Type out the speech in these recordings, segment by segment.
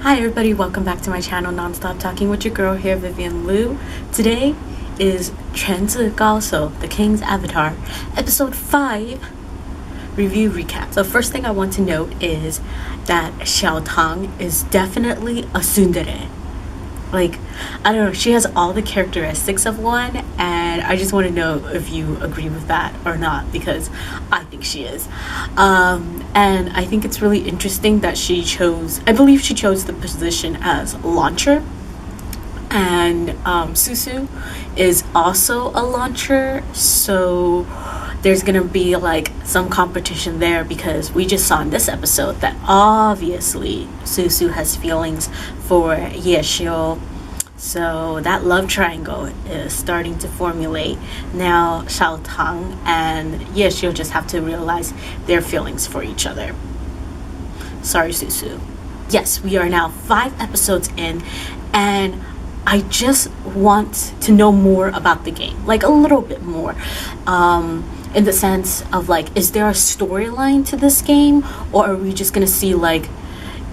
Hi everybody, welcome back to my channel, Nonstop Talking with your girl here, Vivian Liu. Today is 全智高手, the King's Avatar, episode 5 review recap. So first thing I want to note is that Xiao Tang is definitely a tsundere. Like, I don't know, she has all the characteristics of one, and I just want to know if you agree with that or not, because I think she is. And I think it's really interesting that I believe she chose the position as launcher, and Susu is also a launcher, so there's gonna be like some competition there, because we just saw in this episode that obviously Susu has feelings for Yeshio. So that love triangle is starting to formulate. Now Xiao Tang and Yeshio just have to realize their feelings for each other. Sorry, Susu. Yes, we are now 5 episodes in, and I just want to know more about the game, like a little bit more. In the sense of like, is there a storyline to this game, or are we just gonna see like,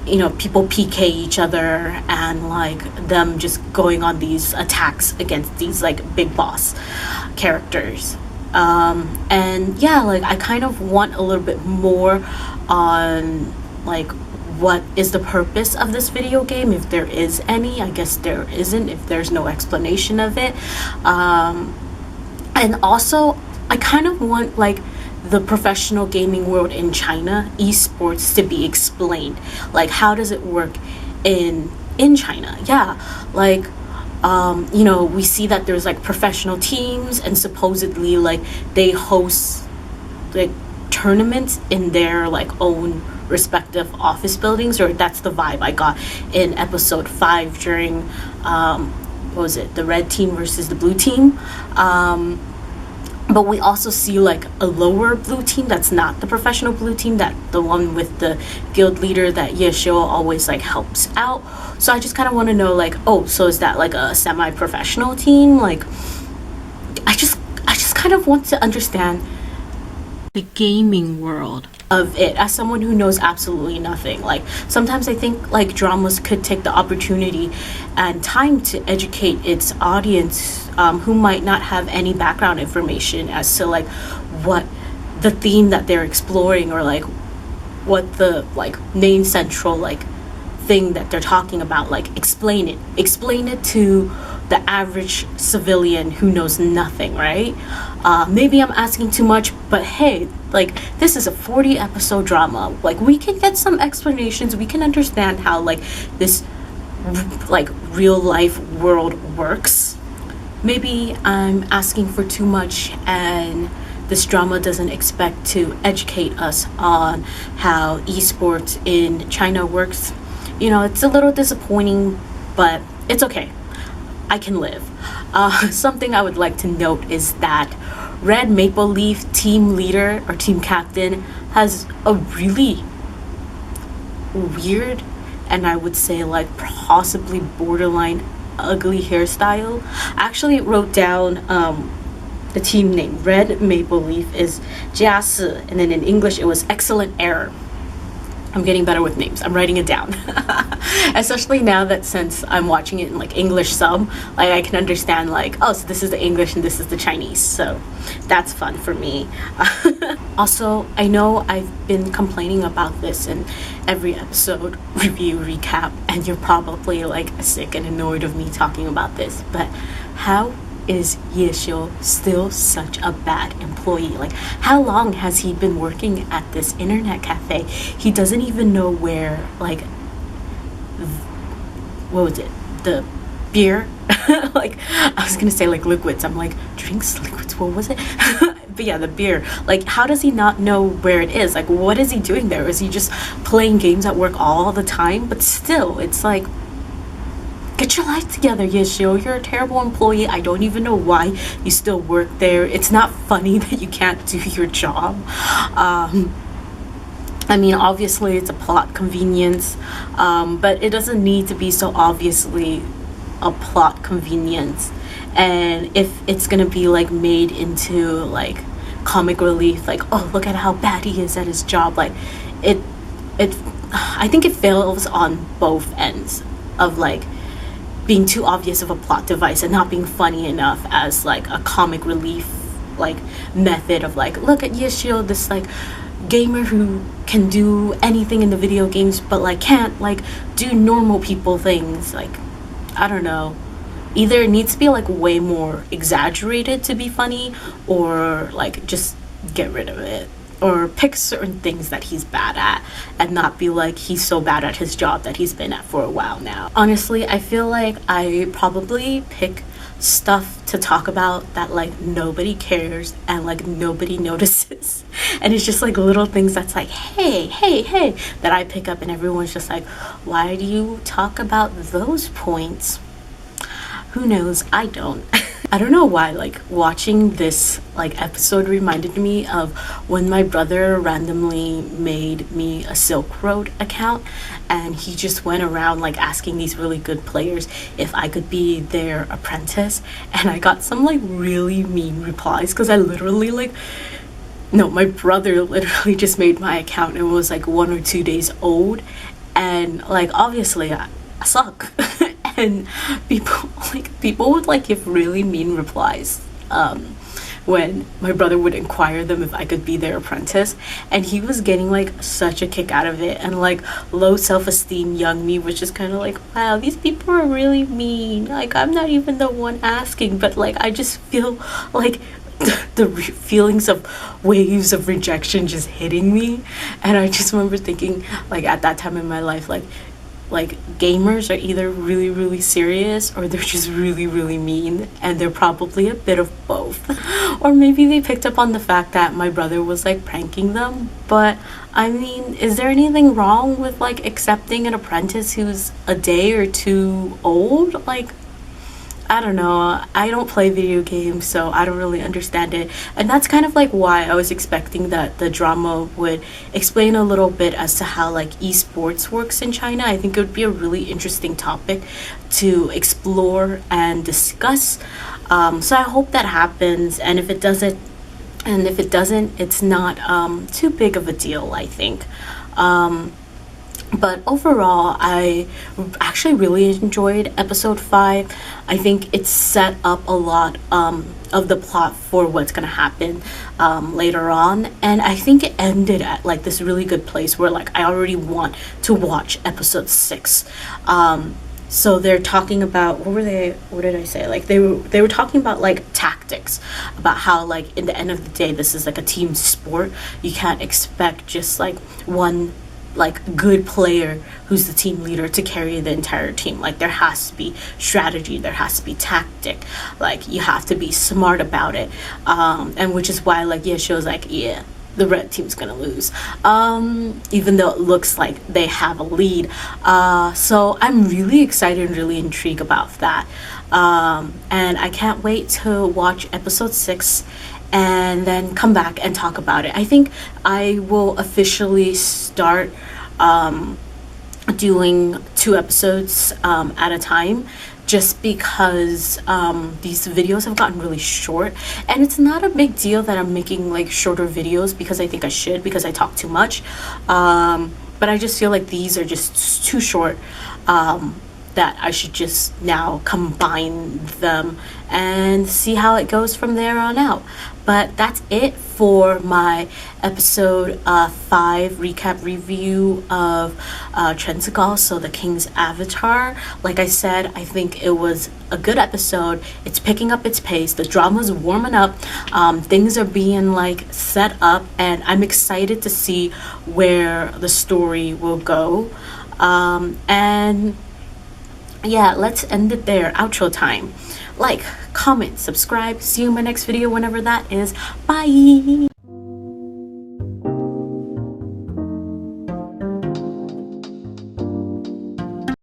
you know, people PK each other and like them just going on these attacks against these like big boss characters? And yeah, like I kind of want a little bit more on like what is the purpose of this video game, if there is any. I guess there isn't if there's no explanation of it. And also I kind of want like the professional gaming world in China, esports, to be explained. Like, how does it work in China? Yeah, like you know, we see that there's like professional teams, and supposedly like they host like tournaments in their like own respective office buildings, or that's the vibe I got in episode 5 during what was it, the red team versus the blue team. But we also see like a lower blue team that's not the professional blue team, that the one with the guild leader that Yeshio always like helps out. So I just kind of want to know like, oh, so is that like a semi-professional team? Like, I just kind of want to understand the gaming world of it as someone who knows absolutely nothing. Like, sometimes I think like dramas could take the opportunity and time to educate its audience, who might not have any background information as to like what the theme that they're exploring, or like what the like main central like thing that they're talking about. Like, explain it to the average civilian who knows nothing, right? Maybe I'm asking too much, but hey, like, this is a 40 episode drama. Like, we can get some explanations, we can understand how like this like real life world works. Maybe I'm asking for too much, and this drama doesn't expect to educate us on how esports in China works. You know, it's a little disappointing, but it's okay. I can live. Something I would like to note is that Red Maple Leaf team leader or team captain has a really weird, and I would say like possibly borderline ugly hairstyle. I actually wrote down the team name. Red Maple Leaf is Jiasi, and then in English it was excellent error. I'm getting better with names. I'm writing it down. Especially now that since I'm watching it in like English sub, like I can understand like, oh, so this is the English and this is the Chinese. So that's fun for me. Also, I know I've been complaining about this in every episode review recap, and you're probably like sick and annoyed of me talking about this, but how is Yeshio still such a bad employee? Like, how long has he been working at this internet cafe? He doesn't even know where, like, what was it? The beer? Like, I was gonna say like liquids. I'm like, drinks, liquids, what was it? But yeah, the beer. Like, how does he not know where it is? Like, what is he doing there? Is he just playing games at work all the time? But still, it's like, get your life together, Yeshio. You're a terrible employee. I don't even know why you still work there. It's not funny that you can't do your job. I mean, obviously it's a plot convenience, but it doesn't need to be so obviously a plot convenience. And if it's gonna be like made into like comic relief, like, oh, look at how bad he is at his job, like it I think it fails on both ends of like being too obvious of a plot device and not being funny enough as like a comic relief like method of like, look at Yashio, this like gamer who can do anything in the video games but like can't like do normal people things. Like, I don't know, either it needs to be like way more exaggerated to be funny, or like just get rid of it, or pick certain things that he's bad at and not be like he's so bad at his job that he's been at for a while now. Honestly, I feel like I probably pick stuff to talk about that like nobody cares and like nobody notices, and it's just like little things that's like, hey, that I pick up and everyone's just like, why do you talk about those points? Who knows? I don't. I don't know why, like watching this like episode reminded me of when my brother randomly made me a Silk Road account, and he just went around like asking these really good players if I could be their apprentice, and I got some like really mean replies because I literally like, no, my brother literally just made my account and it was like 1 or 2 days old, and like obviously I suck. And people would like give really mean replies when my brother would inquire them if I could be their apprentice, and he was getting like such a kick out of it, and like low self-esteem young me was just kind of like, wow, these people are really mean, like I'm not even the one asking, but like I just feel like the feelings of waves of rejection just hitting me. And I just remember thinking like at that time in my life, like gamers are either really really serious or they're just really really mean, and they're probably a bit of both. Or maybe they picked up on the fact that my brother was like pranking them. But I mean, is there anything wrong with like accepting an apprentice who's a day or two old? Like, I don't know, I don't play video games, so I don't really understand it. And that's kind of like why I was expecting that the drama would explain a little bit as to how like esports works in China. I think it would be a really interesting topic to explore and discuss. So I hope that happens, and if it doesn't, it's not too big of a deal, I think. But overall, I actually really enjoyed episode 5. I think it set up a lot of the plot for what's going to happen later on. And I think it ended at like this really good place where like I already want to watch episode 6. So they're talking about, what did I say? Like they were talking about like tactics, about how like in the end of the day, this is like a team sport. You can't expect just like one like good player who's the team leader to carry the entire team. Like there has to be strategy, there has to be tactic, like you have to be smart about it, and which is why like shows like, yeah, the red team's gonna lose, even though it looks like they have a lead. So I'm really excited and really intrigued about that, and I can't wait to watch episode 6 and then come back and talk about it. I think I will officially start doing 2 episodes at a time, just because these videos have gotten really short, and it's not a big deal that I'm making like shorter videos, because I think I should, because I talk too much, but I just feel like these are just too short, that I should just now combine them and see how it goes from there on out. But that's it for my episode 5 recap review of so the King's Avatar. Like I said, I think it was a good episode. It's picking up its pace, the drama's warming up, things are being like set up, and I'm excited to see where the story will go. And yeah, let's end it there. Outro time. Like, comment, subscribe. See you in my next video whenever that is. Bye.